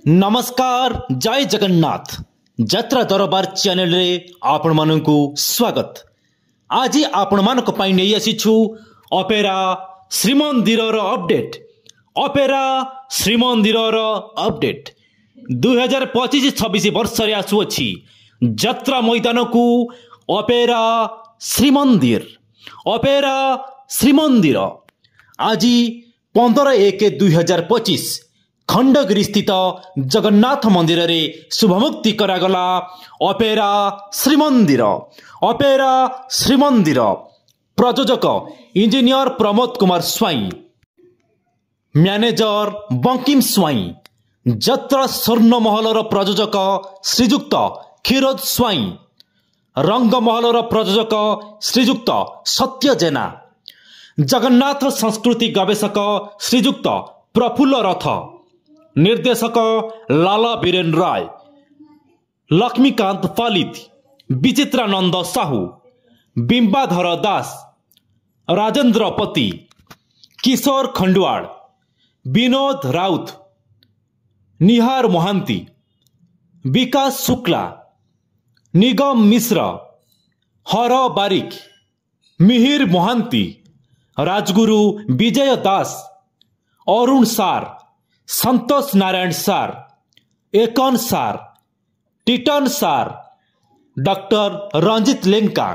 नमस्कार जय जगन्नाथ यात्रा दरबार चैनल रे आपण मानकु स्वागत। आज आपण मानक पई नै आसीछु opera Shrimandir update. Opera Shrimandir update 2025-26 वर्ष रे आसु अछि यात्रा मैदान को ऑपेरा श्रीमंदिर। ऑपेरा श्रीमंदिर आज 15/1/2025 खंडगिरी स्थित जगन्नाथ मंदिर रे शुभमुक्ति करागला। ऑपेरा श्रीमंदिर। ऑपेरा श्रीमंदिर प्रयोजक इंजीनियर प्रमोद कुमार स्वाई, मैनेजर बंकिम स्वाई, यात्रा स्वर्ण महलर प्रयोजक श्रीजुक्त क्षीरोद स्वाई, रंग महलर प्रयोजक श्रीजुक्त सत्य जेना, जगन्नाथ संस्कृति गवेषक श्रीजुक्त प्रफुल्ल रथ, निर्देशक लाला बीरेन राय, लक्ष्मीकांत पालित, विचित्रानंद साहू, बिंबाधर दास, राजेंद्र पति, किशोर खंडवाड़, विनोद राउत, निहार मोहांती, विकास शुक्ला, निगम मिश्र, हर बारिक, मिहिर मोहांती, राजगुरु विजय दास, अरुण सार, संतोष नारायण सार, एकन सार, टिटन सार, डॉक्टर रंजित लेंका,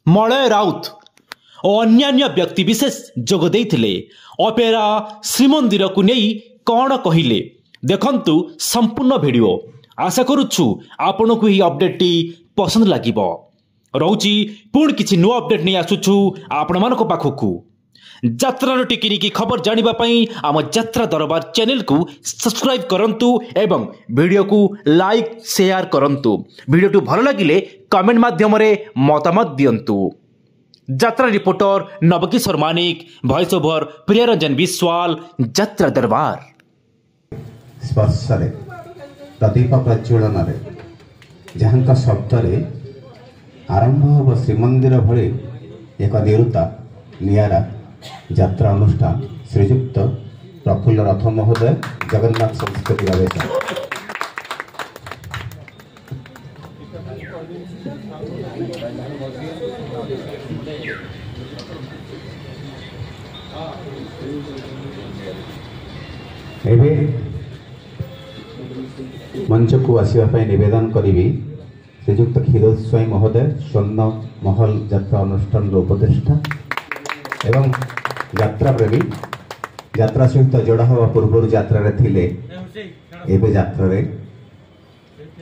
मलय राउत और अन्यान्य व्यक्ति विशेष जोग देइथिले। ऑपेरा श्रीमंदिर को नहीं कौन कहिले देखंतु संपूर्ण वीडियो। आशा करुछु आपन को ही अपडेट टी पसंद लागिबो। रहउची पुण किछि नो अपडेट नहीं आसुछु आपण मानको पाखकु। यात्रा टिकिनिकी खबर जानिबा पई आम यात्रा दरबार चैनल को सब्सक्राइब करंतु एवं वीडियो को लाइक शेयर करंतु। वीडियो भल लगिले कमेंट माध्यम रे मतामत दियंतु। यात्रा reporter Navkishore Manik, voice over Priyaranjan Vishwal, यात्रा दरबार। स्पर्शरे प्रदीप प्रज्वलन जहाँ शब्द आरंभ हो श्रीमंदिर भली एक निरुता नियारा यात्रा अनुष्ठान श्रीजुक्त प्रफुल्ल रथ महोदय, जगन्नाथ संस्कृति गवेषक। मंच को आसवाई निवेदन करी श्रीजुक्त क्षीरोद स्वाई महोदय, स्वर्ण महल यात्रा अनुष्ठान उपदेष्टा एवं यात्रा प्रेमी, यात्रा सहित जोड़ा हवा पूर्व यात्रा थिले एबे यात्रा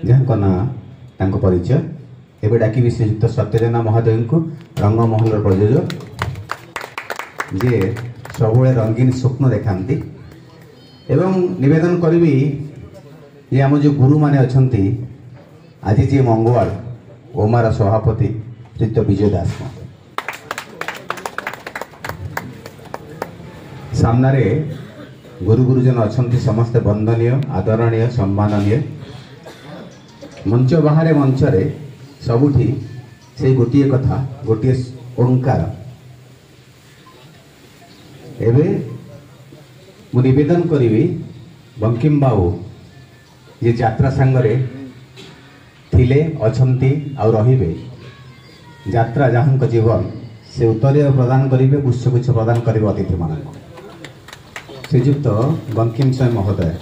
जहाँ ना परिचय एबे डाकी श्रीजुक्त सत्यजेना महोदय को रंग महल प्रयोजक जे सब रंगीन स्वप्न देखाती एवं निवेदन करी ये आम जो गुरु माने अच्छी आज जी मंगवाल ओमार सभापति श्रीयुक्त विजय दास सामने गुरु गुरुजन अच्छा समस्ते वंदनीय, आदरणीय, सम्माननीय। मंच बाहर मंच रे सबुठी से गोटे कथा गोटे ओंकार एवं मु निवेदन करी बंकिम बाबू ये यात्रा सांगरे थिले अछंती और रहिबे। यात्रा जहाँ जीवन से उत्तर प्रदान करेंगे, पुष्पगुच्छ प्रदान करेंगे अतिथि मान। श्रीजुक्त बंकिम स्वाई महोदय।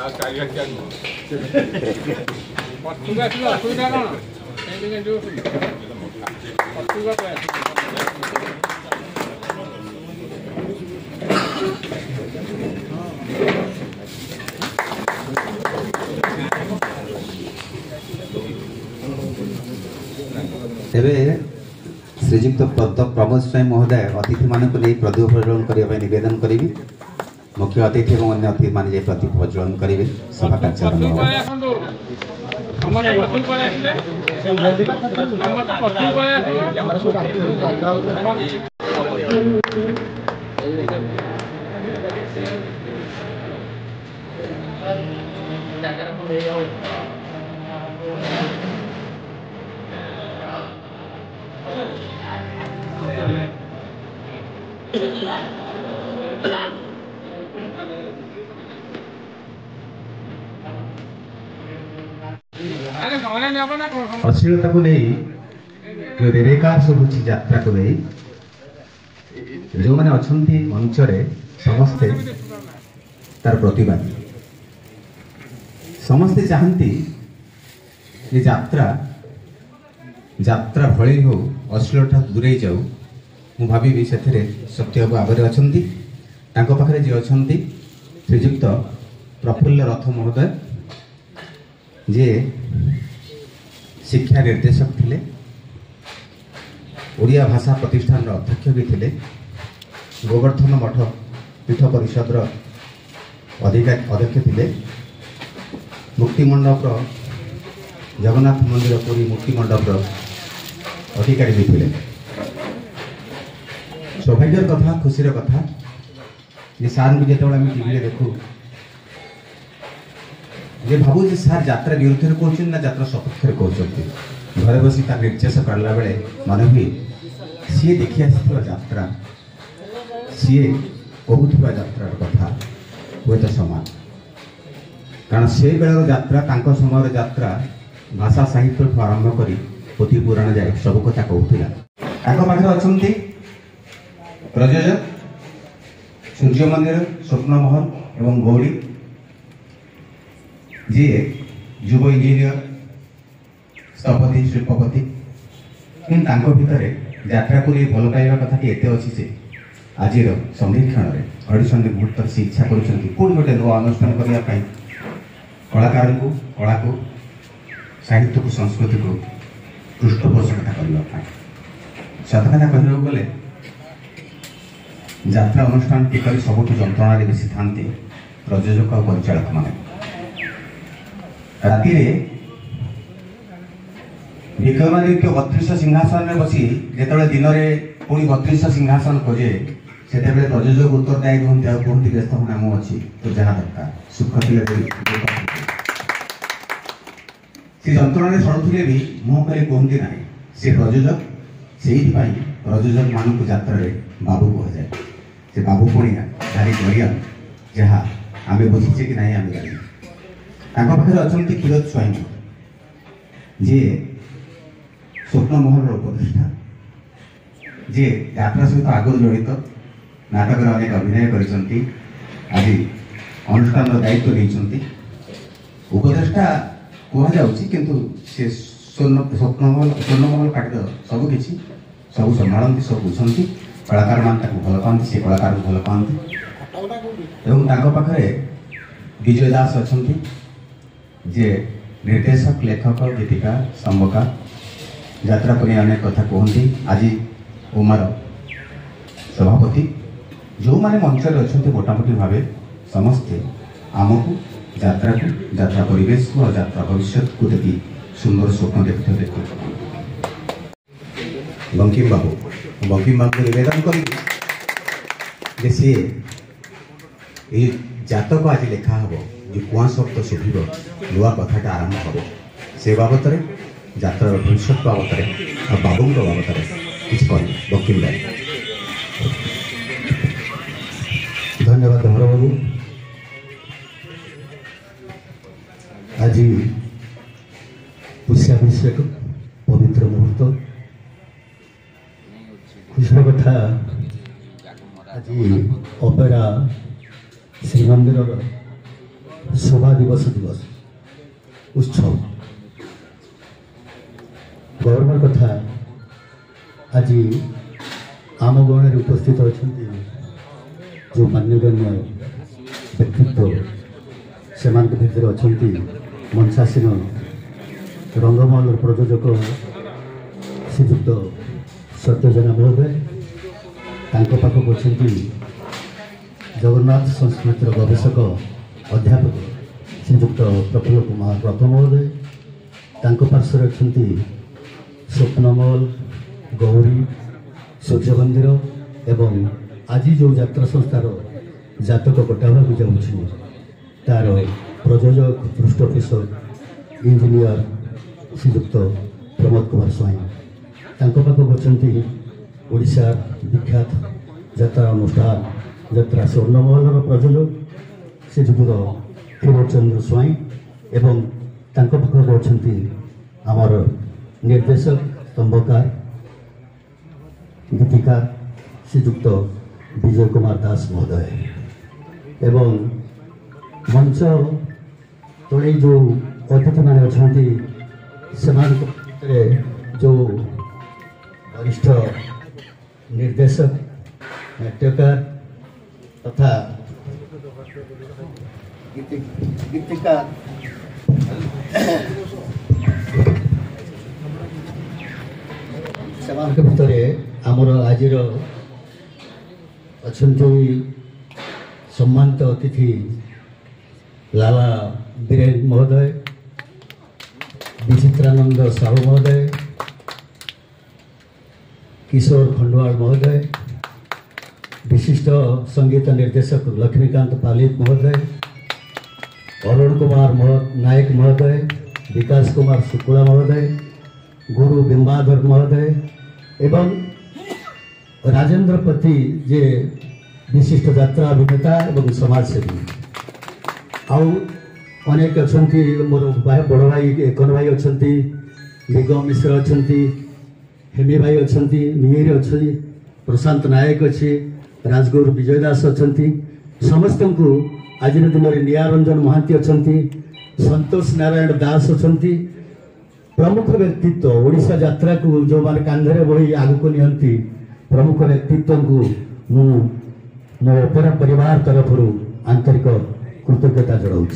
तेरे श्रीजुक्त प्रमोद स्वाई महोदय अतिथि मानक नहीं प्रदीप प्रज्वलन करने निवेदन करी मुख्य अतिथि और अन्य अतिथि मान प्रदीप प्रज्वलन करेंगे सभा कार्य अश्लीलता को नहीं जो रेरेकार सब यात्रा को नहीं जो मैंने अच्छा मंच समस्ते तार प्रतिवादी समस्ते चाहती ये यात्रा यात्रा भली हो अश्लीलता दूरे जाऊ मु भावी से सत्य बाबू आगे अच्छा पाखे जी अच्छा श्रीजुक्त प्रफुल्ल रथ महोदय जे शिक्षा निर्देशक थिले ओडिया भाषा प्रतिष्ठान अध्यक्ष भी थिले गोवर्धन मठ पीठ परिषद अध्यक्ष थिले मुक्तिमंडप जगन्नाथ मंदिर पुरी मुक्तिमंडप अधिकारी भी थिले सौभाग्यर कथा खुशी कथा ये सार को जो आम टीवी देखू जे भावु जे सार यात्रा विरुद्ध में कहते ना यात्रा सपक्ष में कहते घर बस निर्देश काढ़ला बेले मन हुए सी देखी आसी यात्रा सी कहूबा यात्रा कथा हुए तो सामान कारण से बेलर यात्रा समय यात्रा भाषा साहित्य आरंभ कर पोथी पुराण जाए सब कथा कहूला पाखे अच्छा प्रयोजक सूर्य मंदिर स्वप्नमहल एवं गौड़ी जी युव इंजीनियर स्थपति शिल्पपति कि भितर यात्रा को नहीं भल पाइबा कथा कि एत अच्छी से आज संरक्षण में अड़ीसंधि मुहूर्त से इच्छा कर गोटे नुआ अनुष्ठान करने कलाकार को कला को साहित्य को संस्कृति को पृष्ठपोषकता करने सत कथा कहना गले यात्रा अनुष्ठान टिकर सबुठ जंत्रणा बेसी था प्रयोजक और परिचालक मान राति विक्रमादित्य 32 सिंहासन में बसी जो दिन में पुणी 32 सिंहासन खोजे से प्रयोजक उत्तरदायी हमें कहते व्यस्त होना मु अच्छी तो जहाँ दरकार सुख से जंत्रणा सड़ुले भी मुह कर कहते ना से प्रयोजक से प्रयोजक मान यात्रा बाबू कह जाए से बाबू पुणी भारी गड़िया जहाँ आम बुझीचे कि नहीं आम जानी पाखे अच्छा क्षीरोद स्वाई जी स्वप्न महल उपदेष्टा जी यात्रा सहित आगु जड़ित नाटक अनेक अभिनय कर आज अनुष्ठान दायित्व नहीं उपदेष्टा कहुच्छी किंतु से स्वर्णमहल काट सबकि सब संभालती सब बुझती कलाकार मान भल पाती से कलाकार भल पाती पाखे विजय दास अच्छा जे निर्देशक लेखक गीतिका स्तंभकार यात्रा को अनेक कथा कहती आज उमार सभापति जो मैंने मंच अच्छा मोटामोटी भाव समस्ते आमको यात्रा परिवेश को और यात्रा भविष्य को देखी सुंदर स्वप्न देखते बंकिम बाबू को निवेदन कर सी जातक आज लेखा हम जो कुआ शब्द शुभ नुआ कथाटा आरंभ हम से बाबद यात्रा भविष्य बाबद और बाबू बाबद किसी बंकिम भाई धन्यवाद धमर बाबू आज पुष्याभिषेक पवित्र मुहूर्त खुशी कथा आज अपेरा श्रीमंदिर शोभा दिवस उत्सव गौरव कथा आज आम गण उपस्थित अच्छा जो मान्यगण्य व्यक्तित्व से भितर अच्छा मंचासीन रंगमहल प्रयोजक श्रीजुक्त सत्यजना महोदय पाखक अच्छा जगन्नाथ संस्कृतिर गवेषक अध्यापक श्रीजुक्त प्रफुल्ल कुमार रथ महोदय पार्श्वर अच्छा स्वप्नमल गौरी सूर्य मंदिर एवं आज जो यात्रा संस्थार जातक कटावा जाऊँ तार प्रयोजक पृष्ठपोषक इंजीनियर श्रीजुक्त प्रमोद कुमार स्वाई पाखक अच्छा ओडिशा विख्यात यात्रा अनुष्ठान यात्रा स्वर्णमहल प्रयोजक श्रीजुक्त क्षीरचंद्र स्वाई एवं पाखक अच्छा आमर निर्देशक स्तंभकार गीतिकार श्रीजुक्त विजय कुमार दास महोदय एवं मंच तले जो अतिथि मैंने अच्छा से जो वरिष्ठ निर्देशक नाट्यकार तथा गीतिकार से भितर आमर आज अच्छा सम्मानित अतिथि लाला बीरेन महोदय विचित्रानंद साहू महोदय किशोर खंडवाल महोदय विशिष्ट संगीत निर्देशक लक्ष्मीकांत पालित महोदय अरुण कुमार नायक महोदय विकास कुमार शुक्ला महोदय गुरु बिंबाधर महोदय एवं राजेंद्र पति जे विशिष्ट यात्रा अभिनेता एवं समाजसेवी आउ अनेक अच्छा मोर बड़ भाई एकन भाई अच्छा निगम मिश्र अच्छा हेमी भाई अच्छा मिहिर अच्छी प्रशांत नायक अच्छी राजगुरु विजय दास अच्छा समस्त को आज दिन में निरंजन महांती अच्छा संतोष नारायण दास अच्छा प्रमुख व्यक्तित्व ओडिशा यात्रा को जो माने कांधरे बही आग को नियंती प्रमुख व्यक्तित्व को मो ओपेरा परिवार तरफ आंतरिक कृतज्ञता जनाऊँ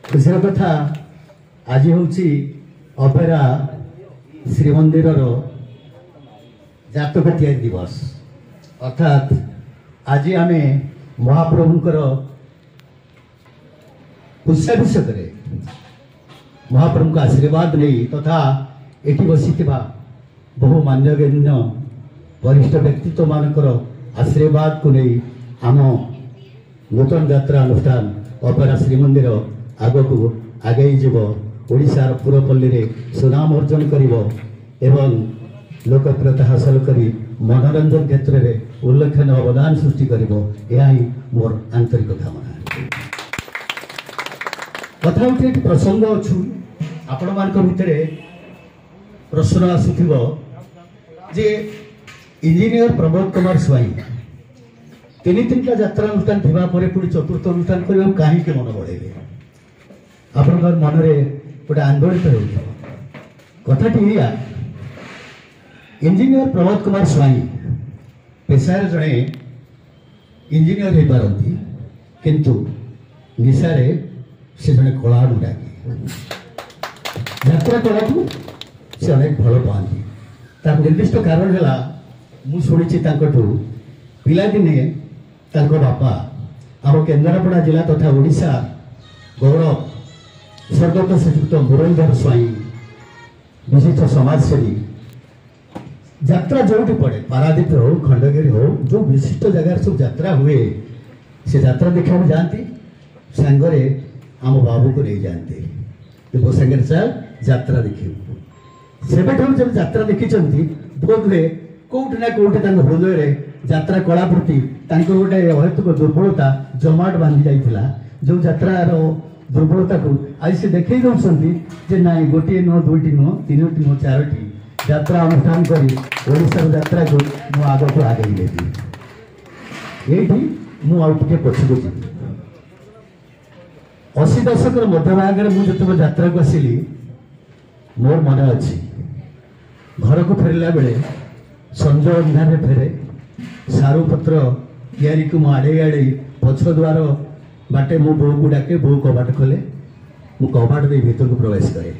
खुशी कथा आज हूँ ओपेरा श्रीमंदिर जातक तैयारी दिवस अर्थात आज आम महाप्रभुंकर पुष्पाभिषेक महाप्रभु का आशीर्वाद नहीं तथा एटी बसी बहु मान्यगण्य वरिष्ठ व्यक्तित्व मानकर आशीर्वाद को नहीं आम नूतन यात्रा अनुष्ठान ओपेरा श्रीमंदिर आग को आगे जीव ओडिशार पुरपल्ली रे सुनाम अर्जन करिवो एवं लोकप्रियता हासिल करी मनोरंजन क्षेत्र में उल्लेखनीय अवदान सृष्टि करिवो यह ही मोर आंतरिक कामना कथा उठे प्रसंग अच्छु आपण मान भितर प्रश्न आसुथिबो जे इंजीनियर प्रमोद कुमार स्वाई तीन यात्रा अनुष्ठान थिबा परे पुणी चतुर्थ अनुष्ठान करबा काहे के मन बढ़ेबे आपनकर मन रे गोटे आंदोलित हो कथाटी या इंजीनियर प्रमोद कुमार स्वाई पेशार जड़े इंजीनियर हो पारती किंतु निशारे से जड़े कला अनुरागी यात्रा कला को से अनेक भल पाती तार निर्दिष्ट कारण है मु शुणी पिलादिने बापा आम केन्द्रापड़ा जिला तथा ओडिशा गौरव स्वर्गत श्रीजुक्त मुरलीधर स्वाई विशिष्ट समाजसेवी यात्रा जो पड़े पारादीप हो खंडगिरी हो जो विशिष्ट जगार सब यात्रा हुए से यात्रा देखा जाती सांगरे आम बाबू को नहीं जाते वो सांगे चल यात्रा देखिए से जब यात्रा देखी बोध हुए कौट ना कौटे हृदय यात्रा कला प्रति गोटे अहेतुक दुर्बलता जमाट बांधि जाइथिला जो यात्रार दुर्बलता को आज से देखे दौरान ना गोटे नुह दुईटी नुह तीन नुह चारोटी यात्रा अनुष्ठान करी ओडिशार यात्रा को मु आग को आगे लेबी ये मु आउ टिके पछकु जी 80 दशक मध्य भाग में मुझे यात्रा को आसिली मोर मन अच्छी घर को फेरला बेले संज अंधारे फेरे सारू पत्र कियारी को आड़े आड़े पछ द्वार बाटे मो बो को डाके बो कबाट खोले मु कबाट दे भीतर को प्रवेश करे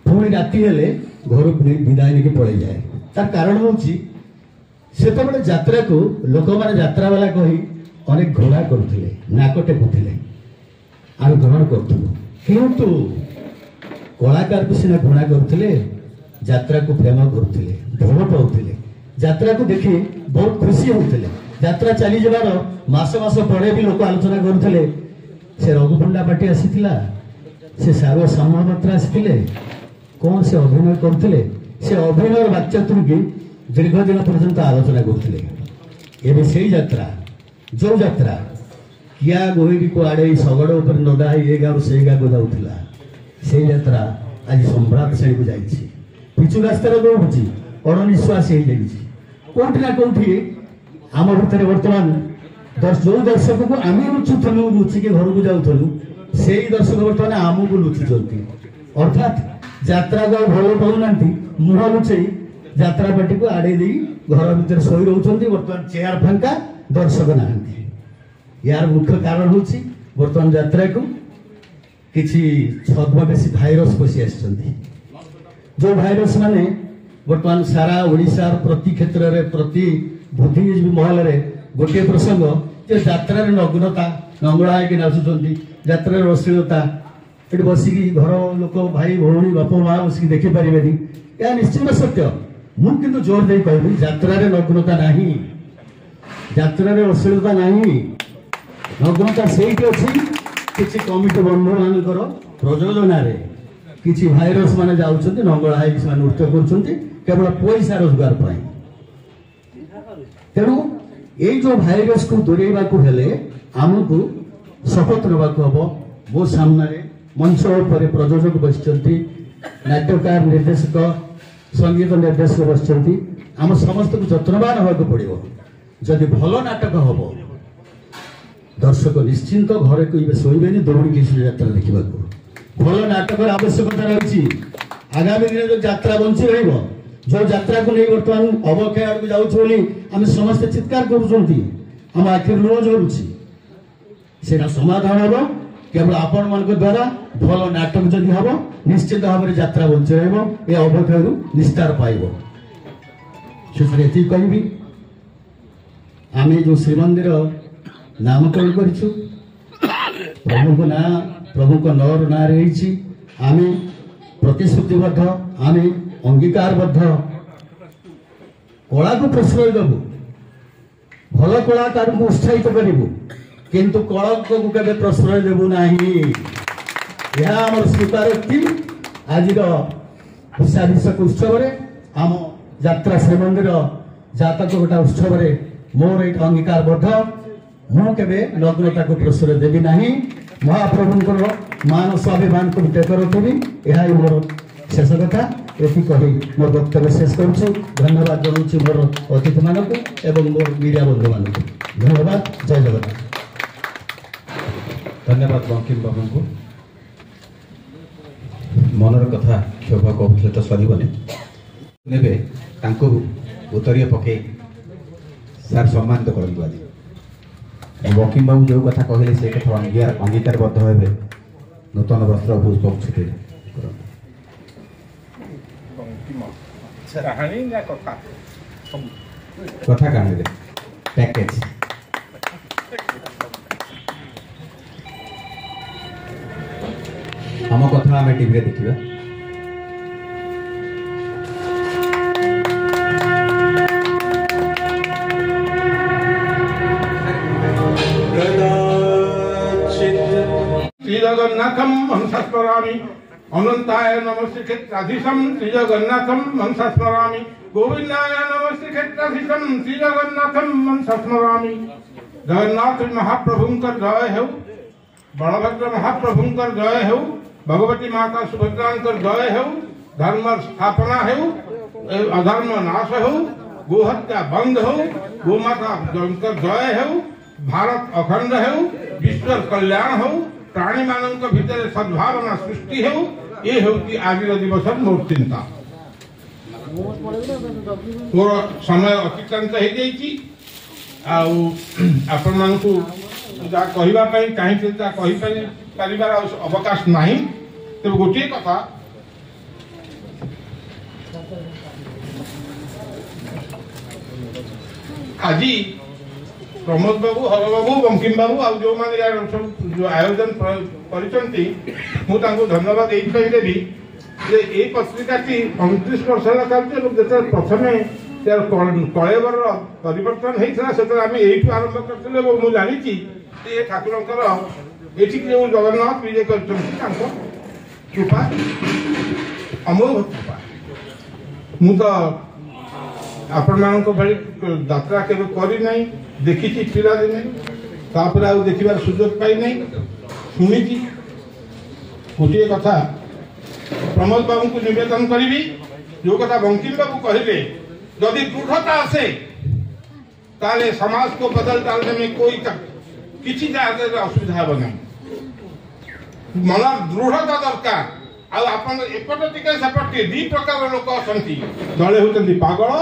पुणी राति हेले घर विदाय नहीं पड़े जाए तार कारण होची सेतबेले यात्रा को लोक माने यात्रा वाला कही अनेक घोड़ा करुथिले नाक टेकुथिले आम ग्रहण करूँ किंतु कलाकार को सीना घृणा करुथिले यात्रा को प्रेम करुथिले भल पाउथिले यात्रा को देखि बहुत खुशी होउथिले यात्रा चली जबार मास मास पड़े भी लोक आलोचना करुथिले से रघुपंडा पार्टी आसीथिला से सारो सामभद्र आसीथिले कौन से अभिनय करुथिले से अभिनय वाक्चतुर की दीर्घ दिन पर्यंत आलोचना करुथिले एबे सेही यात्रा जो यात्रा किया गोहिरी को आड़े शगड़ उपर नदा ए गाँव से गाँव जाऊला से यात्रा आज सम्राट श्रेणी को जाइए पिछु रास्तार दौड़ी अणनिश्वास हो जाइए कौटी ना कौटी आम भितर बर्तमान जो दर्शक को आम लुचुलु लुचिके घर को जाऊलु से दर्शक बर्तमान आमको लुचुंट अर्थात यात्रा को भल पाऊना मुह लुचई यात्रा पार्टी को आड़े घर भर शोई रोच बर्तमान चेयर फांका दर्शक ना यार मुख्य कारण हूँ बर्तमान यात्रा को किसी छद्मवेशी भाइरस पशि आसि जो भाइरस माने बर्तमान सारा ओडिशार प्रति क्षेत्र में प्रति बुद्धिजीवी महल में गोटे प्रसंग जे यात्रा नग्नता नंगड़ा होगी नाचुंट यात्रा अश्लीलता ये बसिकी घर लोक भाई भौणी बाप माँ बसिक देखिपारे यह निश्चित सत्य मुझे जोर दे कहबी यात्रा नग्नता नहीं यात्रा अश्लीलता नहीं नग्नता से किसी कमिटी बंधु मानकर प्रयोजन किसी भाइरस माने जाउछन्ति नंगड़ा है से नृत्य कर केवल पैसा रोजगार पाई तेणु ये जो भाइरस को दूरेबा को हेले आमको शपथ नेबाक हम मो सामने मंच पर प्रयोजक बसिचंती नाट्यकार निर्देशक संगीत निर्देशक बसिचंती आम समस्त को जत्नवान होगा पड़ो जदि भल नाटक हम दर्शक निश्चिंत घरे कोई शोबे दौड़ी किसी यात्रा देखा भल नाटक आवश्यकता रही आगामी दिन जो यात्रा बंची रही जो यात्रा को नहीं बर्तमान अवक्षय आड़ को जाऊँ आम समस्त चित्कार करुँच आखिर लुह झरुची से समाधान हम केवल आपण मान द्वारा भल नाटक जदि हम निश्चित भाव में यात्रा बंची रही अवक्षय निस्तार पाइब शेष ये कहि आम जो श्रीमंदिर नामकरण करूँ प्रभु ना प्रभु नर ना रही आम प्रतिश्रुतिबद्ध आम अंगीकारबद्ध कला को प्रश्रय देवु भल कलाकार को उत्साहित करूँ किंतु कलंक को केवे प्रश्रय देवु नहीं यह आम स्वीकारोक्ति आज भिषाभिषेक उत्सव आम यात्रा श्रीमंदिर जातक गोटा उत्सव मोर ये अंगीकारबद्ध मु केवे नग्नता को प्रश्रय देवी नहीं महाप्रभुंकर मान स्वाभिमान को टेक रखी यह मोर शेष कथा ये कही मोर वक्तव्य शेष करुँ धन्यवाद जनाऊँ मोर अतिथि मानक एवं मोर मीडिया बंधु मानक धन्यवाद जय जगन्नाथ धन्यवाद बंकिम बाबू को मनर कथा क्षोभ कहते तो सरबनी ने उत्तरीय पकई सार सम्मानित करूँ आज बंकिम बाबू जो कथा कहले से कथा अंगीकारबद्ध हे नूतन वस्त्र पुष्प छुटे कथा कहानी पैकेज आम कथा आम टीवी देखा श्रीजगन्नाथम हंसस्मरामि अनंताय नमस्ते क्षेत्राधीशम श्रीजगन्नाथम हंसस्मरामि गोविंदाय नमस्ते क्षेत्राधीशम श्रीजगन्नाथम हंसस्मरामि जगन्नाथ महाप्रभुंकर जय हो बलभद्र महाप्रभुंकर जय हो भगवती माता सुभद्रांकर जय हो धर्म स्थापना हो अधर्म नाश हो गोहत्या बंद हो गोमाता जय हो भारत अखंड हो विश्व कल्याण हो प्राणी मानक भितर सद्भावना सृष्टि हो ये होती आज दिवस मोर चिंता मोर समय अतिक्रांत हो जाइए आपण मानकु जा कहिबा पई काहे जा कहि परिवार अवकाश नाही तो गोटे कथा आज प्रमोद बाबू हर बाबू बंकिम बाबू आ जो माने जो आयोजन करिसंती मु तांको धन्यवाद एई पई देबी जे ए पत्रिका टी 29 वर्ष चलते लोग जते प्रथमे त्यार कलेवर परिवर्तन होता से आम यू आरंभ करते मुझे जानी ये ठाकुर ये जो जगन्नाथ विजय कृपा अमोघ कृपा मु तो आपण भाई यात्रा के देखी पिला दिने तापर आ देखबार सुजोग पाई नहीं शुणी गोटे कथा प्रमोद बाबू को निवेदन करी जो कथा बंकिम बाबू कहले यदि दृढ़ता आसे ताले समाज को बदल डालने में कोई किसी असुविधा हे ना मन दृढ़ता दरकार आपट टे सेपटे दी प्रकार लोक अच्छा दले होती पागल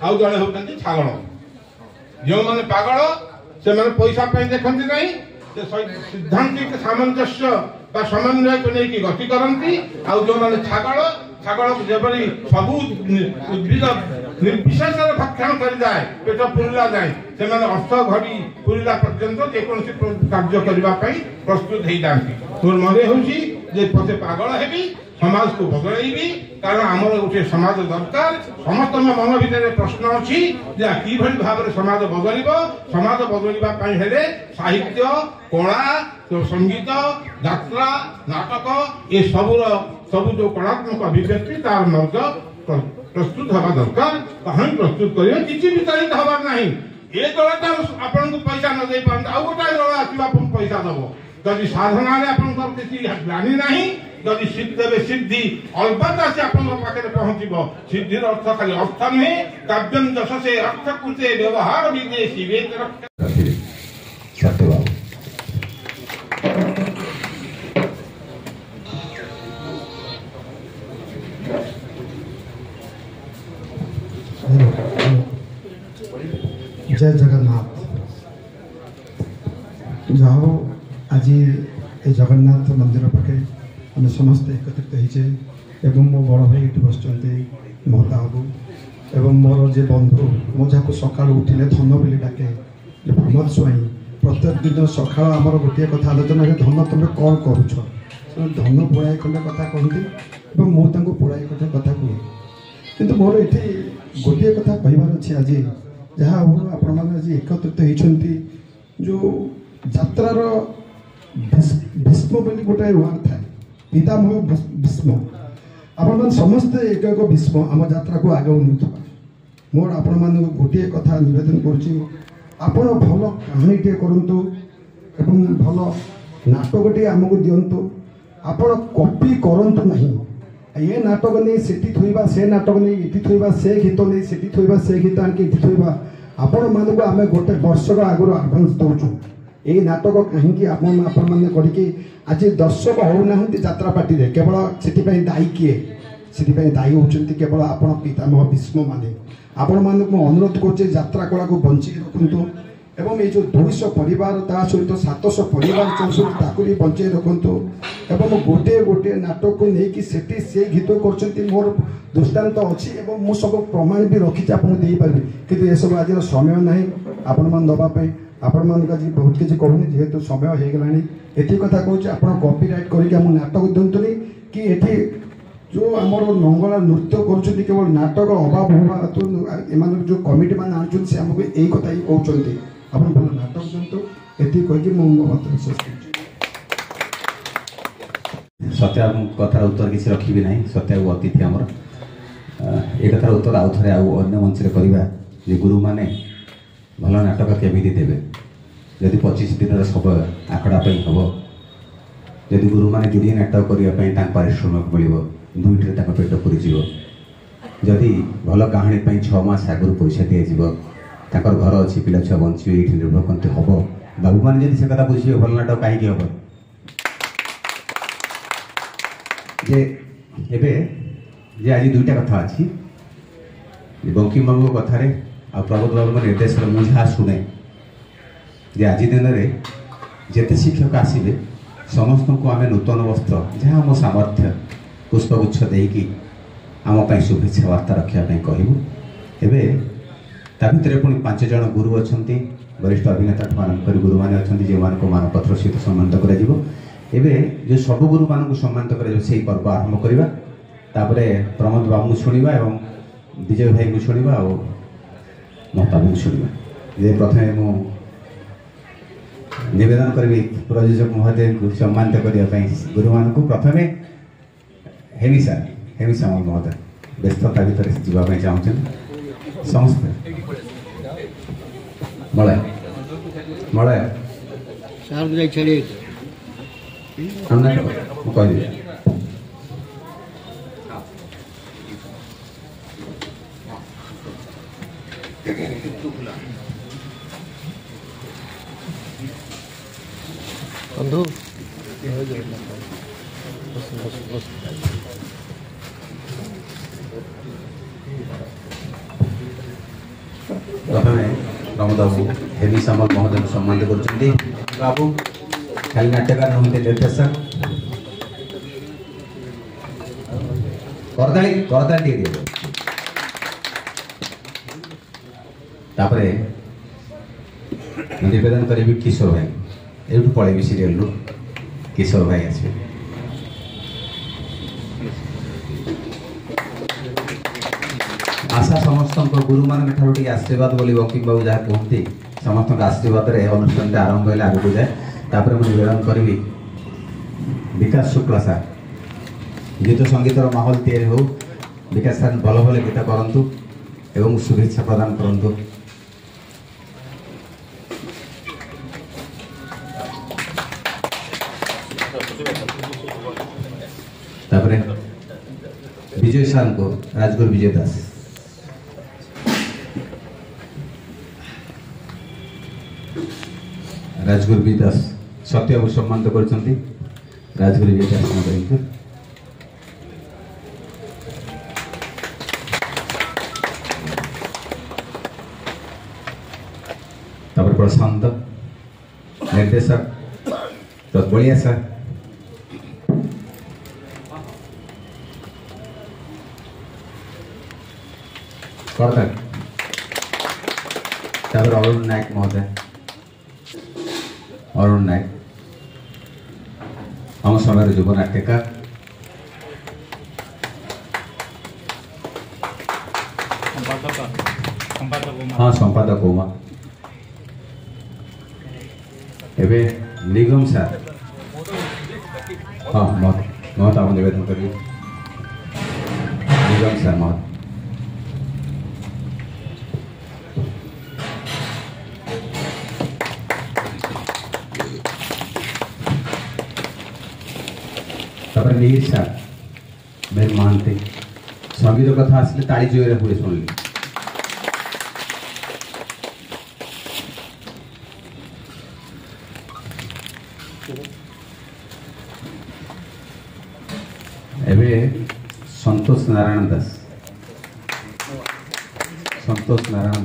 आउ दले होती छागल जो मैंने पागल से मैंने पैसा देखती नहीं सिद्धांतिक सामंजस्य समन्वय को लेकिन गति करती आउ जो मैंने छागल छागल जबरी सबू उद्भिद निर्विशेष भक्षण कर जाए पेट पूरा जाए से अर्थ घड़ी पूरा पर्यंत जेकोसी कार्य करने प्रस्तुत हो जाती मोर मन हो पचे पागल हेबी समाज को बदलैबी कारण आमर गोटे समाज दरकार समस्त मन भर प्रश्न अच्छी कि भाव समाज बदल समाज बदलवाई साहित्य कला संगीत यात्रा नाटक ये सब जो कलात्मक अभिव्यक्ति तार मार्ग प्रस्तुत हवा दरकार कहीं प्रस्तुत करें किसी विचलित हबार नहीं ये दलटा आपन को पैसा न दे पाते आउ गोटे दल आसवा पैसा दब जदि साधना किसी ग्लानी नहीं जदि देवे सिद्धि अलबत् आसी पाखे पहुंच सिद्धि अर्थ खाली अर्थ नुहे काव्यम जश से अर्थ कुचे व्यवहार विदेशी जय जगन्नाथ जाओ आज ये जगन्नाथ मंदिर पाखे आम समस्त एकत्रित होचे एवं मो बड़ भाई ये बस महता बाबू एवं मोर जे बंधु मो जहाँ सका उठिले धन बोली डाके प्रमोद स्वाई प्रत्येक दिन सका आमर गोटे कथा आलोचना धन तुम कौन करुच धन पोड़ाई खंडे कथा कहती मुझे पोड़ाई कथा कहे कि मोर ये गोटे कथा कहबार अच्छे आज जहाँ आपण मैंने आज एकत्रित होती जो यात्रार भीष्म बोली गोटे वार्ड थाए पितामह भीष्म आपण समस्ते एक एक भीष्म आम यात्रा को आगे उन्नत मोर आपण मान गोटे कथा निवेदन करुच्ची आपण भल कहानी टे करंतु एवं भल नाटक टे आमको दिंतु आपण कॉपी करंतु नहीं ये नाटक नहीं सेठी थोइबा से नाटक नहीं इटी थोइबा से गीत नहीं सेठी थोइबा से गीत आनके इटी थोइबा आपण मानक आम गोटे वर्ष आगु आडभांस दौचु ये नाटक कहीं आपण मैंने करके आज दर्शक होना यात्रा पार्टी रे केवल से दायी किए से दायी होती केवल आपण पितामह भीष्म माने आपण मानक अनुरोध कर यात्रा कला को बंची रखु एवं ये जो 200 परिवार ता सहित 700 परिवार ताकू भी बंचे रखु एवं गोटे गोटे नाटक को लेकिन से गीत कर मोर दृष्टांत अच्छी मु सब प्रमाण भी रखी आपको देपारि कि ये सब आज समय ना आपण मान दवाई आपण मान आज बहुत किसी कहूनी जेहेतु समय हो गला ये कथा कहूँ आप कॉपीराइट करके नाटक दिंतुनि कि ये जो आमर नंगला नृत्य कर केवल नाटक अभाव होगा एम जो कमिटी मैंने आनुच्च से आमको यही कथा ही कहते आप भल नाटक दिंतु ये कही मुझे शेष कर सत्या कथार उत्तर किसी रखी ना सत्या अतिथि आमर ये कथार उत्तर आउ थे अन्य मंच करवा गुरु मैंने भल नाटक केमी देवे जदि 25 दिन समय आखड़ापी हम जदि गुरु मैंने जोड़े नाटक करने पारिश्रमिक मिल दुईटे पेट पूरीज जदि भल कहानी 6 मास आगु पैसा दिज्व घर अच्छी पिला छुआ बचे ये निर्भर करते हम बाबू मैंने जब से कथा बुझे भल नाटक कहीं हम ଯେ ଏବେ ଯେ ଆଜି ଦୁଇଟା କଥା ଅଛି ବଙ୍କିମ ବାବୁଙ୍କ କଥାରେ ଆଉ ପ୍ରମୋଦ ବାବୁଙ୍କ ନିର୍ଦ୍ଦେଶରେ ମୁଁ ଯାହା ଶୁଣେ ଯେ ଆଜି ଦିନରେ ଯେତେ ଶିକ୍ଷକ ଆସିବେ ସମସ୍ତଙ୍କୁ ଆମେ ନୂତନ ବସ୍ତ୍ର ଯାହା ଆମ ସାମର୍ଥ୍ୟ ପୁଷ୍ପଗୁଚ୍ଛ ଦେଇକି ଆମ ପାଇଁ ଶୁଭେଚ୍ଛା ବାର୍ତ୍ତା ରଖିବା ପାଇଁ କହିବୁ। ଏବେ ତା ଭିତରେ ପୁଣି 5 ଜଣ ଗୁରୁ ଅଛନ୍ତି, ବରିଷ୍ଠ ଅଭିନେତାଠୁ ଆରମ୍ଭ କରି ଗୁରୁମାନେ ଅଛନ୍ତି ଯେଉଁମାନଙ୍କୁ ମାନପତ୍ର ସହିତ ସମ୍ମାନିତ କରାଯିବ। ଏବେ ଯେଉଁ ସବୁ ଗୁରୁମାନଙ୍କୁ ସମ୍ମାନିତ କରାଯିବ ସେହି ପର୍ବ ଆରମ୍ଭ କରିବା। ତାପରେ ପ୍ରମୋଦ ବାବୁଙ୍କୁ ଶୁଣିବା ଏବଂ ବିଜୟ ଭାଇଙ୍କୁ ଶୁଣିବା ଆଉ ମହତାବଙ୍କୁ ଶୁଣିବା। ଯେ ପ୍ରଥମେ ମୁଁ ନିବେଦନ କରିବି ପ୍ରଯୋଜକ ମହୋଦୟଙ୍କୁ ସମ୍ମାନିତ କରିବା ପାଇଁ ଗୁରୁମାନଙ୍କୁ। ପ୍ରଥମେ ହେମି ସାମଲ ମହୋଦୟ ବ୍ୟସ୍ତତା ଭିତରେ ଯିବା ପାଇଁ ଚାହୁଁଛନ୍ତି ସମସ୍ତେ। ମଳୟ ମୁଁ କହିଦେବି। ବନ୍ଧୁ ପ୍ରଥମେ ପ୍ରମୋଦ ବାବୁ ହେମି ସାମଲ ମହୋଦୟଙ୍କୁ ସମ୍ମାନିତ କରୁଛନ୍ତି। ବାବୁ ଖାଲି ନାଟ୍ୟକାର ନୁହନ୍ତି, ନିର୍ଦ୍ଦେଶକ। କରତାଳି ଟିକେ ଦିଅ। ତାପରେ ନିବେଦନ କରିବି କିଶୋର ଭାଇ, ଏଇଠୁ ପଳେଇବି ସିରିଏଲରୁ। କିଶୋର ଭାଇ ଆସିବେ। आशा समस्त गुरुमान टी आशीर्वाद बोली बंकिम बाबू जहाँ कहते समस्त आशीर्वाद अनुष्ठान आरंभ है आगे जाए। तापर मुझे निवेदन करी विकास शुक्ला सार गीत संगीतर माहौल तैयारी हो। विकास सार भल भल गीत करंतु एवं शुभेच्छा प्रदान करंतु। तापर विजय सार को राजगुरु विजय दास राजगुरु विजय दास सत्य को सम्मानित करछंती। राजगुरु विजय दास को तापर प्रशांत निर्देशक तो बढ़िया सर। तापर अरुण नायक महोदय, अरुण नायक आम समय युव नाट्यकार। हाँ संपादक उमा एवं निगम सार। हाँ महत आम निवेदन करी निगम सार महत। मिहिर सार मेर महांती संगीत कथा आसले ताली जोरे हुए शुणिली। एबे संतोष नारायण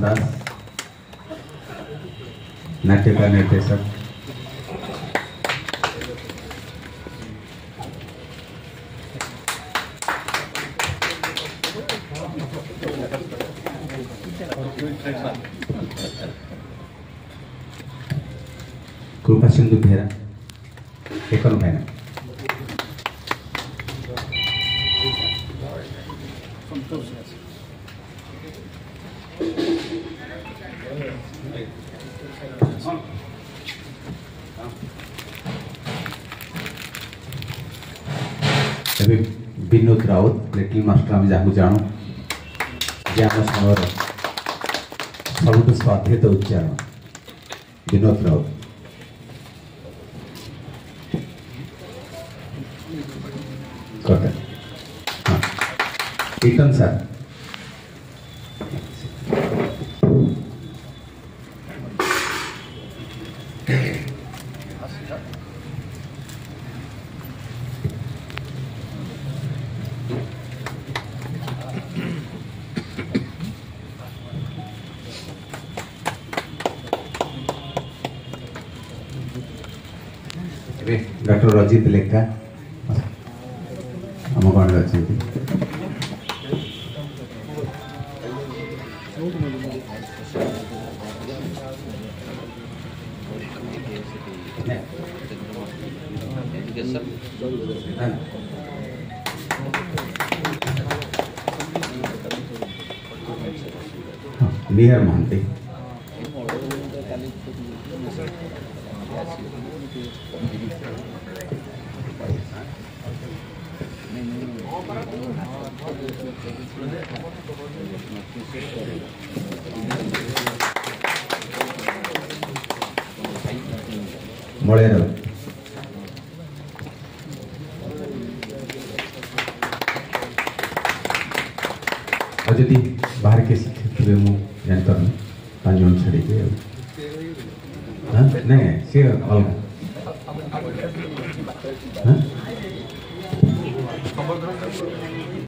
दास नाट्यकार निर्देशक। कृपा सिंधु भेरा एकन भाईना। विनोद राउत लिटिल मास्टर आम जहाँ जानू जे आम समय सब स्वाधीनता उच्चारण विनोद राउत। हाँ कीर्तन सर ଏବେ ଡକ୍ଟର ରଜିତ ଲେଙ୍କା ଆମ ଗଣରେ ଅଛନ୍ତି। निहार महांती मलयार जी बाहर के शिक्षक मुझे जानता हूँ 5 जन छाड़ी के नहीं सी अलग